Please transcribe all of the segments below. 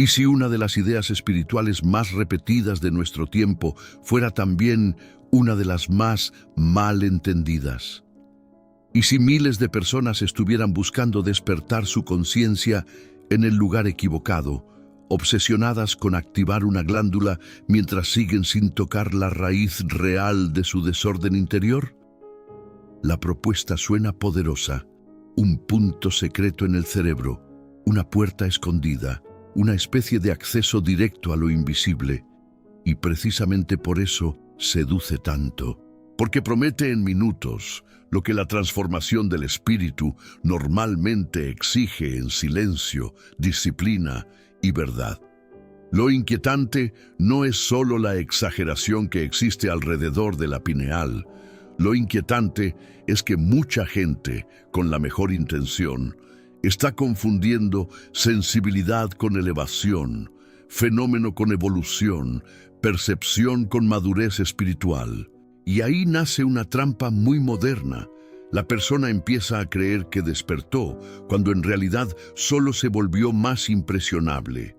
¿Y si una de las ideas espirituales más repetidas de nuestro tiempo fuera también una de las más mal entendidas? ¿Y si miles de personas estuvieran buscando despertar su conciencia en el lugar equivocado, obsesionadas con activar una glándula mientras siguen sin tocar la raíz real de su desorden interior? La propuesta suena poderosa, un punto secreto en el cerebro, una puerta escondida, una especie de acceso directo a lo invisible, y precisamente por eso seduce tanto, porque promete en minutos lo que la transformación del espíritu normalmente exige en silencio, disciplina y verdad. Lo inquietante no es solo la exageración que existe alrededor de la pineal. Lo inquietante es que mucha gente, con la mejor intención, está confundiendo sensibilidad con elevación, fenómeno con evolución, percepción con madurez espiritual. Y ahí nace una trampa muy moderna. La persona empieza a creer que despertó, cuando en realidad solo se volvió más impresionable.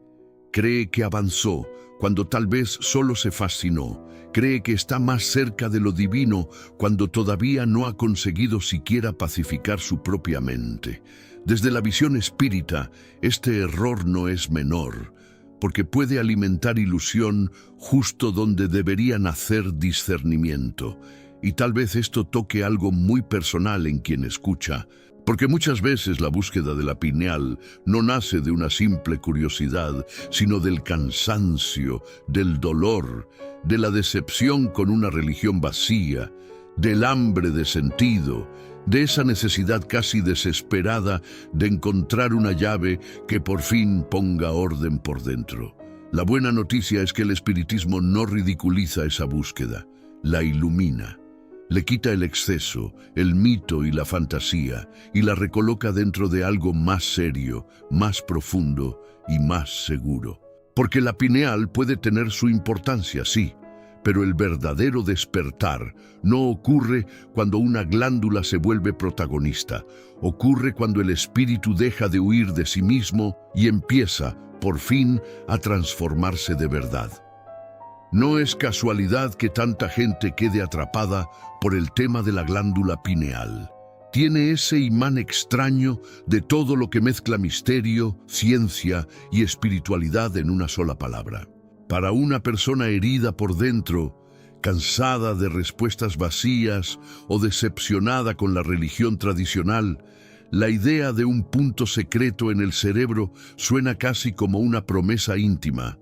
Cree que avanzó, cuando tal vez solo se fascinó. Cree que está más cerca de lo divino, cuando todavía no ha conseguido siquiera pacificar su propia mente. Desde la visión espírita, este error no es menor, porque puede alimentar ilusión justo donde debería nacer discernimiento. Y tal vez esto toque algo muy personal en quien escucha, porque muchas veces la búsqueda de la pineal no nace de una simple curiosidad, sino del cansancio, del dolor, de la decepción con una religión vacía, del hambre de sentido, de esa necesidad casi desesperada de encontrar una llave que por fin ponga orden por dentro. La buena noticia es que el espiritismo no ridiculiza esa búsqueda, la ilumina. Le quita el exceso, el mito y la fantasía, y la recoloca dentro de algo más serio, más profundo y más seguro. Porque la pineal puede tener su importancia, sí, pero el verdadero despertar no ocurre cuando una glándula se vuelve protagonista. Ocurre cuando el espíritu deja de huir de sí mismo y empieza, por fin, a transformarse de verdad. No es casualidad que tanta gente quede atrapada por el tema de la glándula pineal. Tiene ese imán extraño de todo lo que mezcla misterio, ciencia y espiritualidad en una sola palabra. Para una persona herida por dentro, cansada de respuestas vacías o decepcionada con la religión tradicional, la idea de un punto secreto en el cerebro suena casi como una promesa íntima.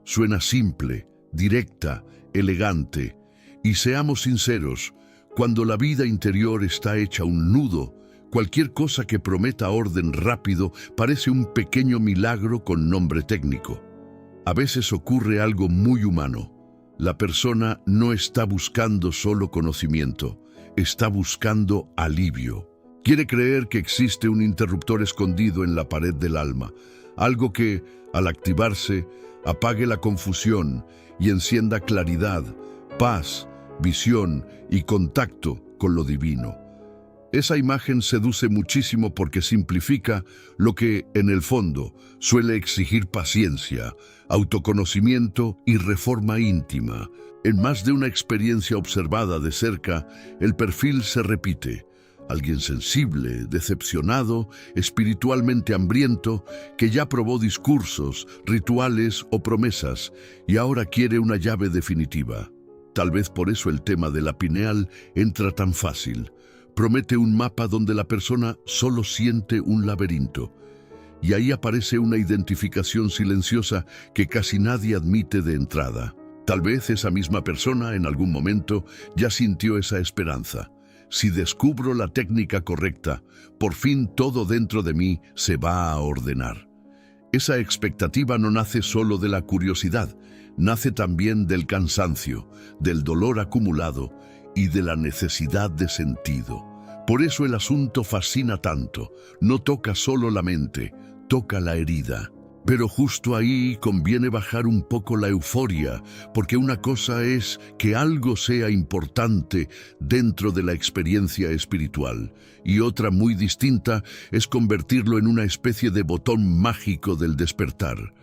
Suena simple, directa, elegante. Y seamos sinceros, cuando la vida interior está hecha un nudo, cualquier cosa que prometa orden rápido parece un pequeño milagro con nombre técnico. A veces ocurre algo muy humano. La persona no está buscando solo conocimiento, está buscando alivio. Quiere creer que existe un interruptor escondido en la pared del alma, algo que, al activarse, apague la confusión y encienda claridad, paz, visión y contacto con lo divino. Esa imagen seduce muchísimo porque simplifica lo que, en el fondo, suele exigir paciencia, autoconocimiento y reforma íntima. En más de una experiencia observada de cerca, el perfil se repite. Alguien sensible, decepcionado, espiritualmente hambriento, que ya probó discursos, rituales o promesas y ahora quiere una llave definitiva. Tal vez por eso el tema de la pineal entra tan fácil. Promete un mapa donde la persona solo siente un laberinto. Y ahí aparece una identificación silenciosa que casi nadie admite de entrada. Tal vez esa misma persona en algún momento ya sintió esa esperanza. Si descubro la técnica correcta, por fin todo dentro de mí se va a ordenar. Esa expectativa no nace solo de la curiosidad, nace también del cansancio, del dolor acumulado y de la necesidad de sentido. Por eso el asunto fascina tanto. No toca solo la mente, toca la herida. Pero justo ahí conviene bajar un poco la euforia, porque una cosa es que algo sea importante dentro de la experiencia espiritual, y otra muy distinta es convertirlo en una especie de botón mágico del despertar.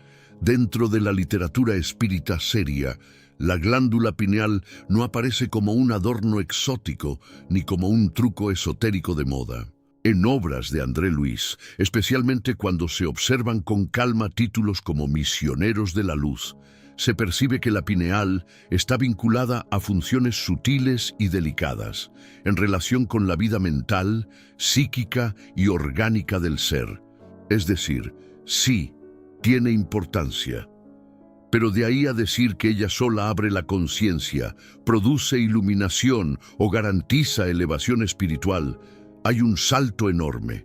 Dentro de la literatura espírita seria, la glándula pineal no aparece como un adorno exótico ni como un truco esotérico de moda. En obras de André Luis, especialmente cuando se observan con calma títulos como Misioneros de la Luz, se percibe que la pineal está vinculada a funciones sutiles y delicadas, en relación con la vida mental, psíquica y orgánica del ser. Es decir, sí, tiene importancia. Pero de ahí a decir que ella sola abre la conciencia, produce iluminación o garantiza elevación espiritual, hay un salto enorme.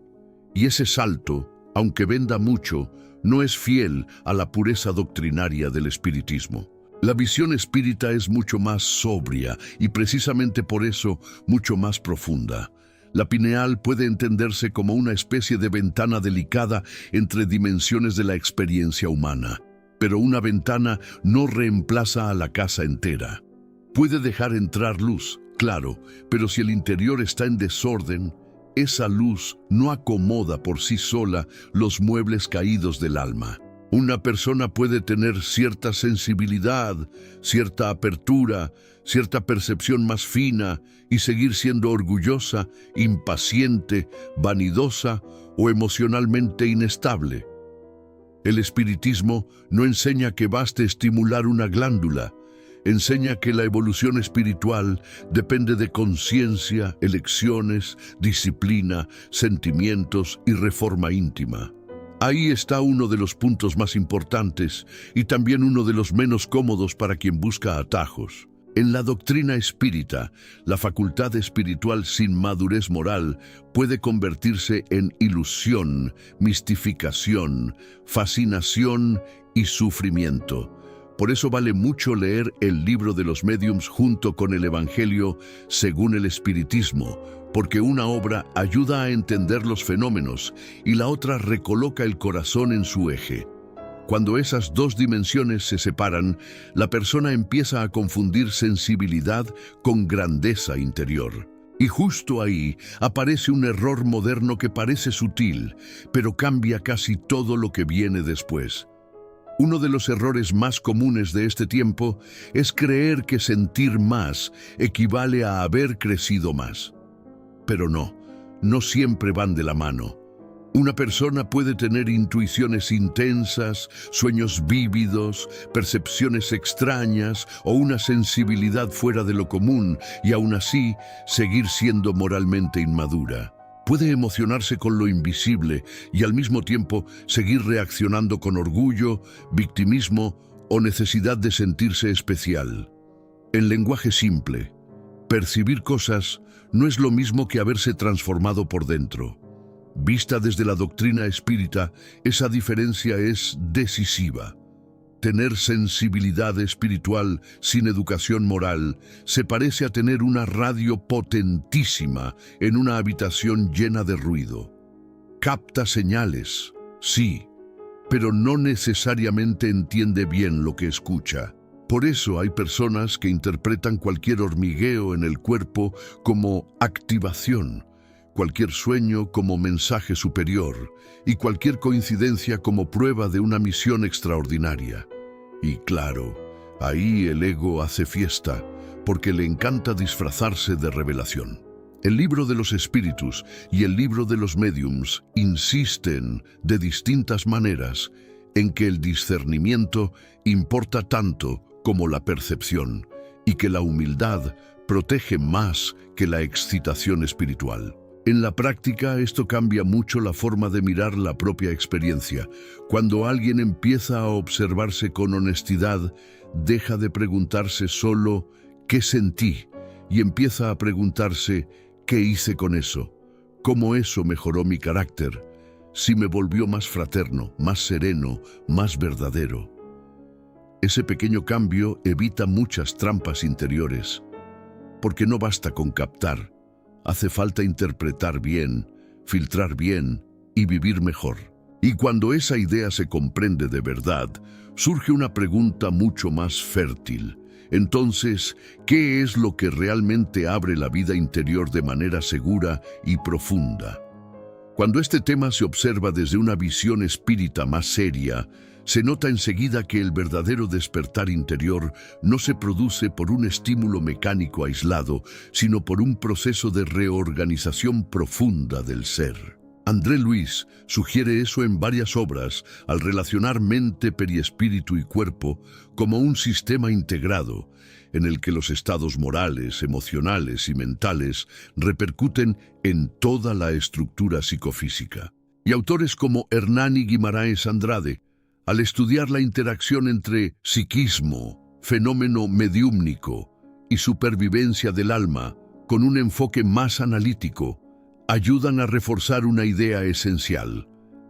Y ese salto, aunque venda mucho, no es fiel a la pureza doctrinaria del espiritismo. La visión espírita es mucho más sobria y precisamente por eso mucho más profunda. La pineal puede entenderse como una especie de ventana delicada entre dimensiones de la experiencia humana. Pero una ventana no reemplaza a la casa entera. Puede dejar entrar luz, claro, pero si el interior está en desorden, esa luz no acomoda por sí sola los muebles caídos del alma. Una persona puede tener cierta sensibilidad, cierta apertura, cierta percepción más fina y seguir siendo orgullosa, impaciente, vanidosa o emocionalmente inestable. El espiritismo no enseña que baste estimular una glándula, enseña que la evolución espiritual depende de conciencia, elecciones, disciplina, sentimientos y reforma íntima. Ahí está uno de los puntos más importantes y también uno de los menos cómodos para quien busca atajos. En la doctrina espírita, la facultad espiritual sin madurez moral puede convertirse en ilusión, mistificación, fascinación y sufrimiento. Por eso vale mucho leer el libro de los médiums junto con el Evangelio según el espiritismo, porque una obra ayuda a entender los fenómenos y la otra recoloca el corazón en su eje. Cuando esas dos dimensiones se separan, la persona empieza a confundir sensibilidad con grandeza interior. Y justo ahí aparece un error moderno que parece sutil, pero cambia casi todo lo que viene después. Uno de los errores más comunes de este tiempo es creer que sentir más equivale a haber crecido más. Pero no siempre van de la mano. Una persona puede tener intuiciones intensas, sueños vívidos, percepciones extrañas o una sensibilidad fuera de lo común y aún así seguir siendo moralmente inmadura. Puede emocionarse con lo invisible y al mismo tiempo seguir reaccionando con orgullo, victimismo o necesidad de sentirse especial. En lenguaje simple, percibir cosas no es lo mismo que haberse transformado por dentro. Vista desde la doctrina espírita, esa diferencia es decisiva. Tener sensibilidad espiritual sin educación moral se parece a tener una radio potentísima en una habitación llena de ruido. Capta señales, sí, pero no necesariamente entiende bien lo que escucha. Por eso hay personas que interpretan cualquier hormigueo en el cuerpo como activación, cualquier sueño como mensaje superior y cualquier coincidencia como prueba de una misión extraordinaria. Y claro, ahí el ego hace fiesta porque le encanta disfrazarse de revelación. El libro de los espíritus y el libro de los médiums insisten de distintas maneras en que el discernimiento importa tanto como la percepción y que la humildad protege más que la excitación espiritual. En la práctica, esto cambia mucho la forma de mirar la propia experiencia. Cuando alguien empieza a observarse con honestidad, deja de preguntarse solo ¿qué sentí? Y empieza a preguntarse ¿qué hice con eso? ¿Cómo eso mejoró mi carácter? Si me volvió más fraterno, más sereno, más verdadero. Ese pequeño cambio evita muchas trampas interiores, porque no basta con captar. Hace falta interpretar bien, filtrar bien y vivir mejor. Y cuando esa idea se comprende de verdad, surge una pregunta mucho más fértil. Entonces, ¿qué es lo que realmente abre la vida interior de manera segura y profunda? Cuando este tema se observa desde una visión espírita más seria, Se nota enseguida que el verdadero despertar interior no se produce por un estímulo mecánico aislado, sino por un proceso de reorganización profunda del ser. André Luis sugiere eso en varias obras al relacionar mente, periespíritu y cuerpo como un sistema integrado, en el que los estados morales, emocionales y mentales repercuten en toda la estructura psicofísica. Y autores como Hernani Guimaraes Andrade, al estudiar la interacción entre psiquismo, fenómeno mediúmnico y supervivencia del alma, con un enfoque más analítico, ayudan a reforzar una idea esencial.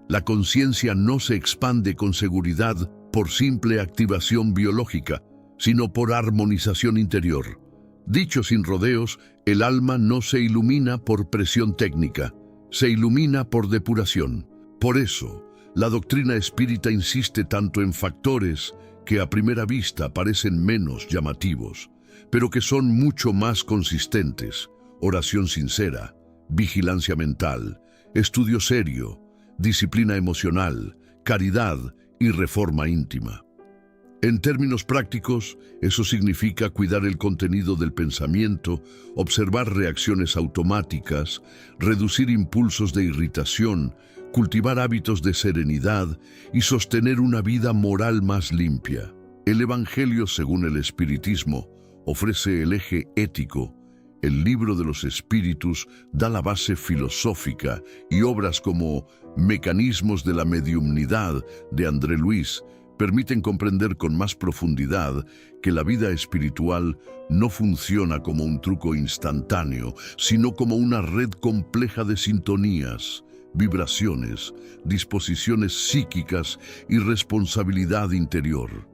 La conciencia no se expande con seguridad por simple activación biológica, sino por armonización interior. Dicho sin rodeos, el alma no se ilumina por presión técnica, se ilumina por depuración. Por eso, la doctrina espírita insiste tanto en factores que a primera vista parecen menos llamativos, pero que son mucho más consistentes: oración sincera, vigilancia mental, estudio serio, disciplina emocional, caridad y reforma íntima. En términos prácticos, eso significa cuidar el contenido del pensamiento, observar reacciones automáticas, reducir impulsos de irritación, cultivar hábitos de serenidad y sostener una vida moral más limpia. El Evangelio, según el Espiritismo, ofrece el eje ético. El Libro de los Espíritus da la base filosófica, y obras como Mecanismos de la Mediumnidad de André Luis permiten comprender con más profundidad que la vida espiritual no funciona como un truco instantáneo, sino como una red compleja de sintonías, vibraciones, disposiciones psíquicas y responsabilidad interior.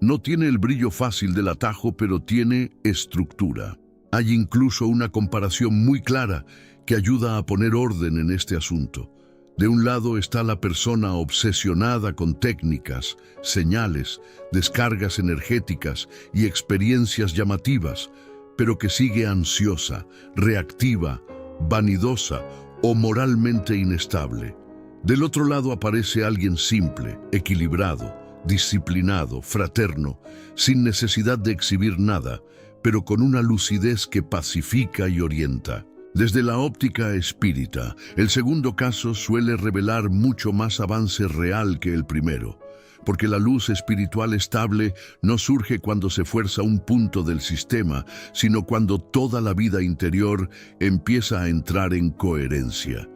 No tiene el brillo fácil del atajo, pero tiene estructura. Hay incluso una comparación muy clara que ayuda a poner orden en este asunto. De un lado está la persona obsesionada con técnicas, señales, descargas energéticas y experiencias llamativas, pero que sigue ansiosa, reactiva, vanidosa o moralmente inestable. Del otro lado aparece alguien simple, equilibrado, disciplinado, fraterno, sin necesidad de exhibir nada, pero con una lucidez que pacifica y orienta. Desde la óptica espírita, el segundo caso suele revelar mucho más avance real que el primero, porque la luz espiritual estable no surge cuando se fuerza un punto del sistema, sino cuando toda la vida interior empieza a entrar en coherencia.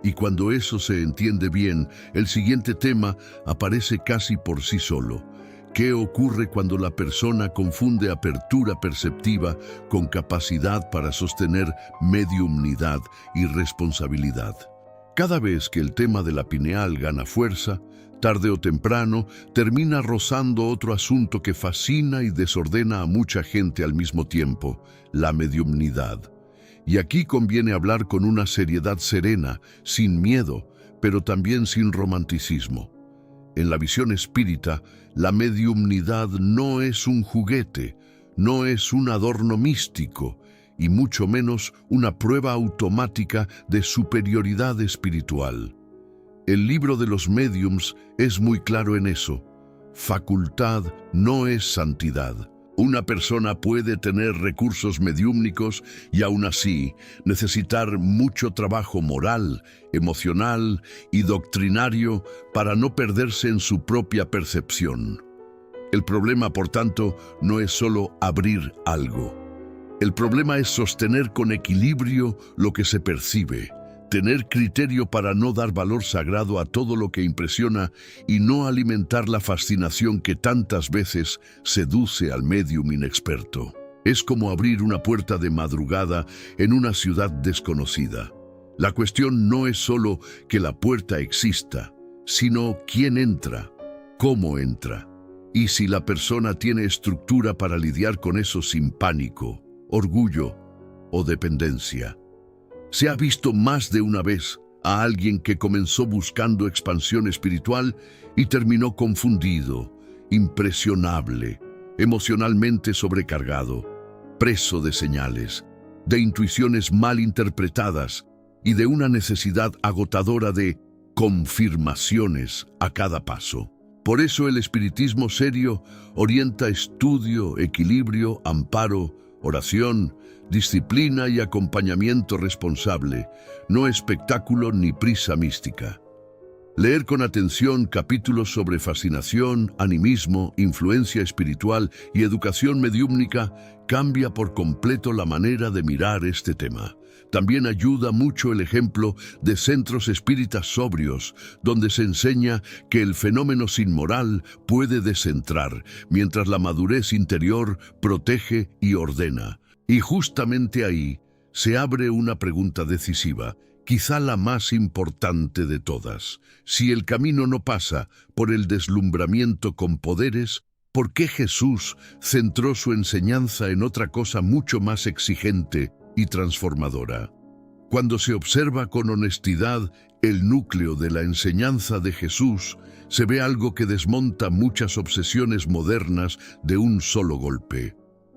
Y cuando eso se entiende bien, el siguiente tema aparece casi por sí solo. ¿Qué ocurre cuando la persona confunde apertura perceptiva con capacidad para sostener mediumnidad y responsabilidad? Cada vez que el tema de la pineal gana fuerza, tarde o temprano termina rozando otro asunto que fascina y desordena a mucha gente al mismo tiempo: la mediumnidad. Y aquí conviene hablar con una seriedad serena, sin miedo, pero también sin romanticismo. En la visión espírita, la mediumnidad no es un juguete, no es un adorno místico, y mucho menos una prueba automática de superioridad espiritual. El libro de los médiums es muy claro en eso. Facultad no es santidad. Una persona puede tener recursos mediúmnicos y aún así necesitar mucho trabajo moral, emocional y doctrinario para no perderse en su propia percepción. El problema, por tanto, no es solo abrir algo. El problema es sostener con equilibrio lo que se percibe, tener criterio para no dar valor sagrado a todo lo que impresiona y no alimentar la fascinación que tantas veces seduce al médium inexperto. Es como abrir una puerta de madrugada en una ciudad desconocida. La cuestión no es solo que la puerta exista, sino quién entra, cómo entra, y si la persona tiene estructura para lidiar con eso sin pánico, orgullo o dependencia. Se ha visto más de una vez a alguien que comenzó buscando expansión espiritual y terminó confundido, impresionable, emocionalmente sobrecargado, preso de señales, de intuiciones mal interpretadas y de una necesidad agotadora de confirmaciones a cada paso. Por eso el espiritismo serio orienta estudio, equilibrio, amparo, oración, disciplina y acompañamiento responsable, no espectáculo ni prisa mística. Leer con atención capítulos sobre fascinación, animismo, influencia espiritual y educación mediúmnica cambia por completo la manera de mirar este tema. También ayuda mucho el ejemplo de centros espíritas sobrios, donde se enseña que el fenómeno sin moral puede descentrar, mientras la madurez interior protege y ordena. Y justamente ahí se abre una pregunta decisiva, quizá la más importante de todas. Si el camino no pasa por el deslumbramiento con poderes, ¿por qué Jesús centró su enseñanza en otra cosa mucho más exigente y transformadora? Cuando se observa con honestidad el núcleo de la enseñanza de Jesús, se ve algo que desmonta muchas obsesiones modernas de un solo golpe.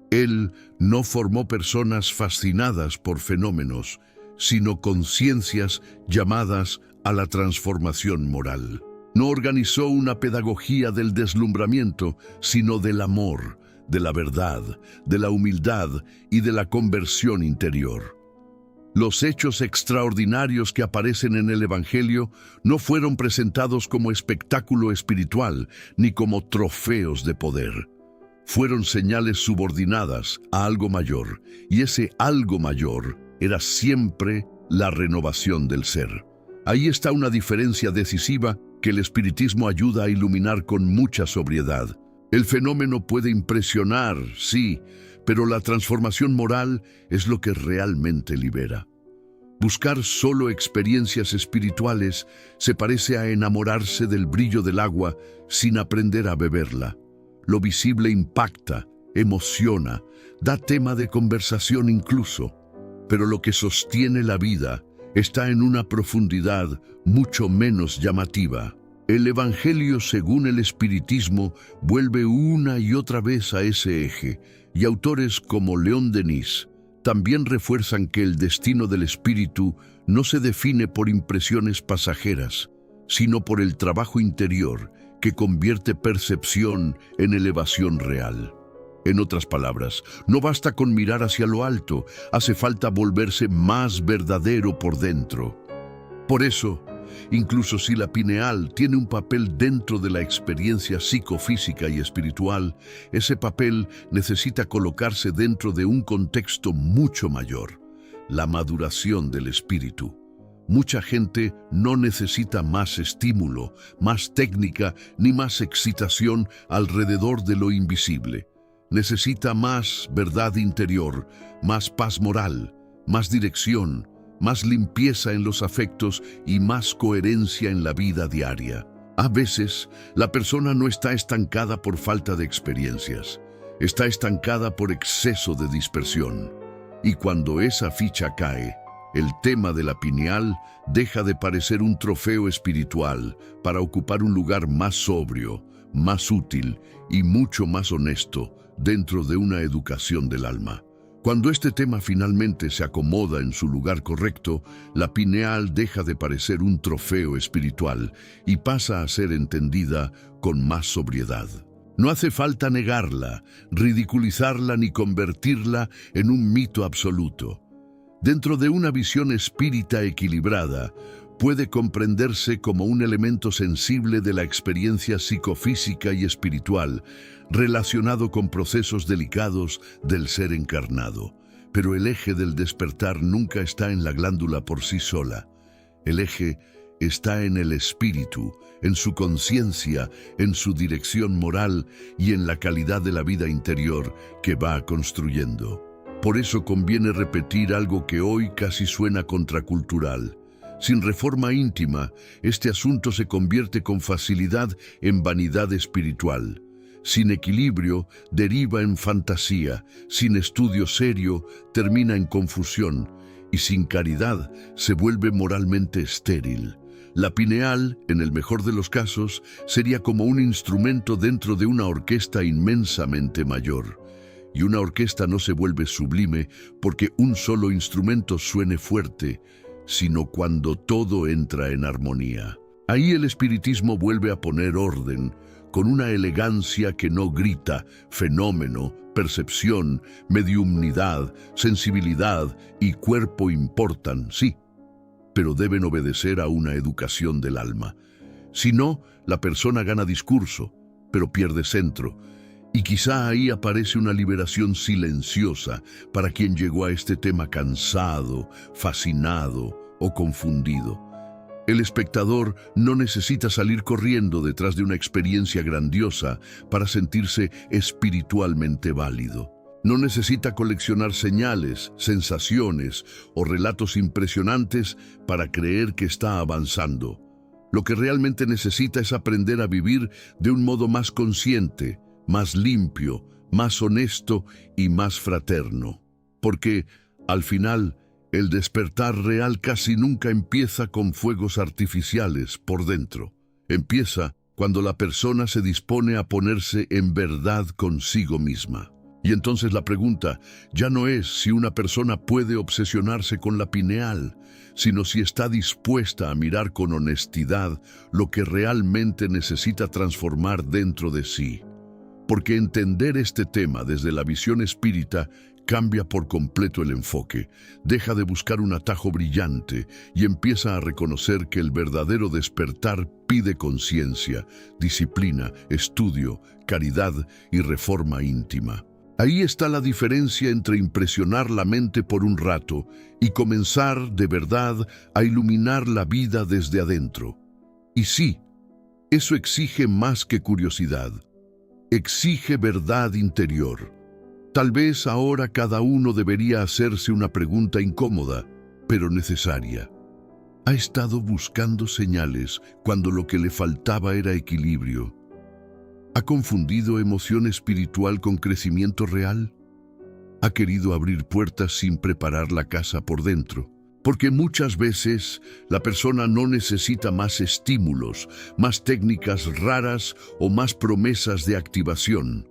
Él no formó personas fascinadas por fenómenos, sino conciencias llamadas a la transformación moral. No organizó una pedagogía del deslumbramiento, sino del amor, de la verdad, de la humildad y de la conversión interior. Los hechos extraordinarios que aparecen en el Evangelio no fueron presentados como espectáculo espiritual ni como trofeos de poder. Fueron señales subordinadas a algo mayor, y ese algo mayor era siempre la renovación del ser. Ahí está una diferencia decisiva que el espiritismo ayuda a iluminar con mucha sobriedad. El fenómeno puede impresionar, sí, pero la transformación moral es lo que realmente libera. Buscar solo experiencias espirituales se parece a enamorarse del brillo del agua sin aprender a beberla. Lo visible impacta, emociona, da tema de conversación incluso, pero lo que sostiene la vida está en una profundidad mucho menos llamativa. El Evangelio según el espiritismo vuelve una y otra vez a ese eje, y autores como León Denis también refuerzan que el destino del espíritu no se define por impresiones pasajeras, sino por el trabajo interior que convierte percepción en elevación real. En otras palabras, no basta con mirar hacia lo alto, hace falta volverse más verdadero por dentro. Por eso, incluso si la pineal tiene un papel dentro de la experiencia psicofísica y espiritual, ese papel necesita colocarse dentro de un contexto mucho mayor, la maduración del espíritu. Mucha gente no necesita más estímulo, más técnica ni más excitación alrededor de lo invisible. Necesita más verdad interior, más paz moral, más dirección, más limpieza en los afectos y más coherencia en la vida diaria. A veces, la persona no está estancada por falta de experiencias, está estancada por exceso de dispersión. Y cuando esa ficha cae, el tema de la pineal deja de parecer un trofeo espiritual para ocupar un lugar más sobrio, más útil y mucho más honesto dentro de una educación del alma. Cuando este tema finalmente se acomoda en su lugar correcto, la pineal deja de parecer un trofeo espiritual y pasa a ser entendida con más sobriedad. No hace falta negarla, ridiculizarla ni convertirla en un mito absoluto. Dentro de una visión espírita equilibrada, puede comprenderse como un elemento sensible de la experiencia psicofísica y espiritual, relacionado con procesos delicados del ser encarnado. Pero el eje del despertar nunca está en la glándula por sí sola. El eje está en el espíritu, en su conciencia, en su dirección moral y en la calidad de la vida interior que va construyendo. Por eso conviene repetir algo que hoy casi suena contracultural. Sin reforma íntima, este asunto se convierte con facilidad en vanidad espiritual. Sin equilibrio, deriva en fantasía. Sin estudio serio, termina en confusión. Y sin caridad, se vuelve moralmente estéril. La pineal, en el mejor de los casos, sería como un instrumento dentro de una orquesta inmensamente mayor. Y una orquesta no se vuelve sublime porque un solo instrumento suene fuerte, sino cuando todo entra en armonía. Ahí el espiritismo vuelve a poner orden, con una elegancia que no grita. Fenómeno, percepción, mediumnidad, sensibilidad y cuerpo importan, sí, pero deben obedecer a una educación del alma. Si no, la persona gana discurso, pero pierde centro. Y quizá ahí aparece una liberación silenciosa para quien llegó a este tema cansado, fascinado o confundido. El espectador no necesita salir corriendo detrás de una experiencia grandiosa para sentirse espiritualmente válido. No necesita coleccionar señales, sensaciones o relatos impresionantes para creer que está avanzando. Lo que realmente necesita es aprender a vivir de un modo más consciente, más limpio, más honesto y más fraterno. Porque, al final, el despertar real casi nunca empieza con fuegos artificiales por dentro. Empieza cuando la persona se dispone a ponerse en verdad consigo misma. Y entonces la pregunta ya no es si una persona puede obsesionarse con la pineal, sino si está dispuesta a mirar con honestidad lo que realmente necesita transformar dentro de sí. Porque entender este tema desde la visión espírita cambia por completo el enfoque, deja de buscar un atajo brillante y empieza a reconocer que el verdadero despertar pide conciencia, disciplina, estudio, caridad y reforma íntima. Ahí está la diferencia entre impresionar la mente por un rato y comenzar de verdad a iluminar la vida desde adentro. Y sí, eso exige más que curiosidad, exige verdad interior. Tal vez ahora cada uno debería hacerse una pregunta incómoda, pero necesaria. ¿Ha estado buscando señales cuando lo que le faltaba era equilibrio? ¿Ha confundido emoción espiritual con crecimiento real? ¿Ha querido abrir puertas sin preparar la casa por dentro? Porque muchas veces la persona no necesita más estímulos, más técnicas raras o más promesas de activación.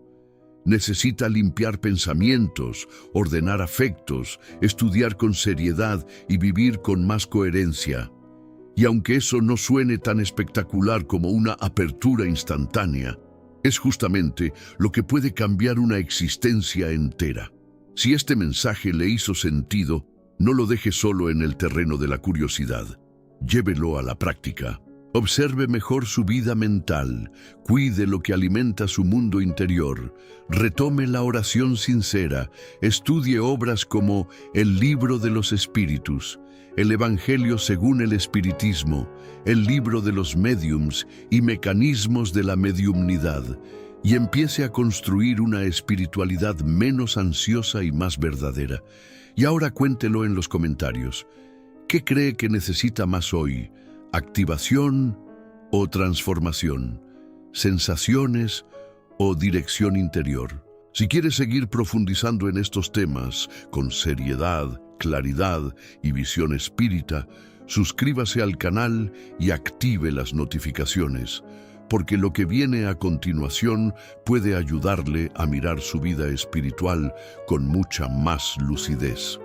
Necesita limpiar pensamientos, ordenar afectos, estudiar con seriedad y vivir con más coherencia. Y aunque eso no suene tan espectacular como una apertura instantánea, es justamente lo que puede cambiar una existencia entera. Si este mensaje le hizo sentido, no lo deje solo en el terreno de la curiosidad. Llévelo a la práctica. Observe mejor su vida mental, cuide lo que alimenta su mundo interior, retome la oración sincera, estudie obras como El Libro de los Espíritus, El Evangelio según el Espiritismo, El Libro de los Médiums y Mecanismos de la Mediumnidad, y empiece a construir una espiritualidad menos ansiosa y más verdadera. Y ahora cuéntelo en los comentarios. ¿Qué cree que necesita más hoy? ¿Activación o transformación? ¿Sensaciones o dirección interior? Si quiere seguir profundizando en estos temas con seriedad, claridad y visión espírita, suscríbase al canal y active las notificaciones, porque lo que viene a continuación puede ayudarle a mirar su vida espiritual con mucha más lucidez.